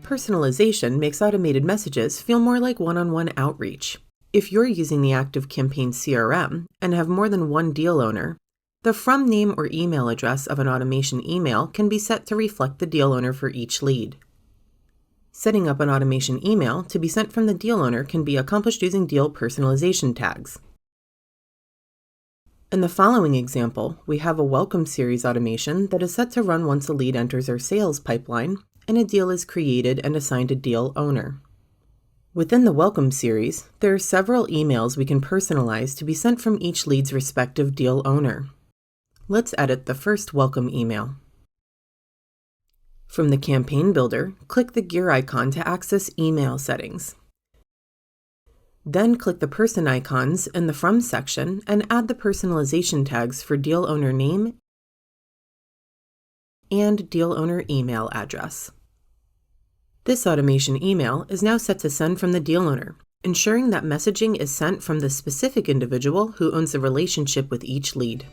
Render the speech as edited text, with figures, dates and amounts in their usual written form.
Personalization makes automated messages feel more like one-on-one outreach. If you're using the ActiveCampaign CRM and have more than one deal owner, the from name or email address of an automation email can be set to reflect the deal owner for each lead. Setting up an automation email to be sent from the deal owner can be accomplished using deal personalization tags. In the following example, we have a welcome series automation that is set to run once a lead enters our sales pipeline and a deal is created and assigned a deal owner. Within the welcome series, there are several emails we can personalize to be sent from each lead's respective deal owner. Let's edit the first welcome email. From the Campaign Builder, click the gear icon to access email settings. Then click the person icons in the From section and add the personalization tags for deal owner name and deal owner email address. This automation email is now set to send from the deal owner, ensuring that messaging is sent from the specific individual who owns the relationship with each lead.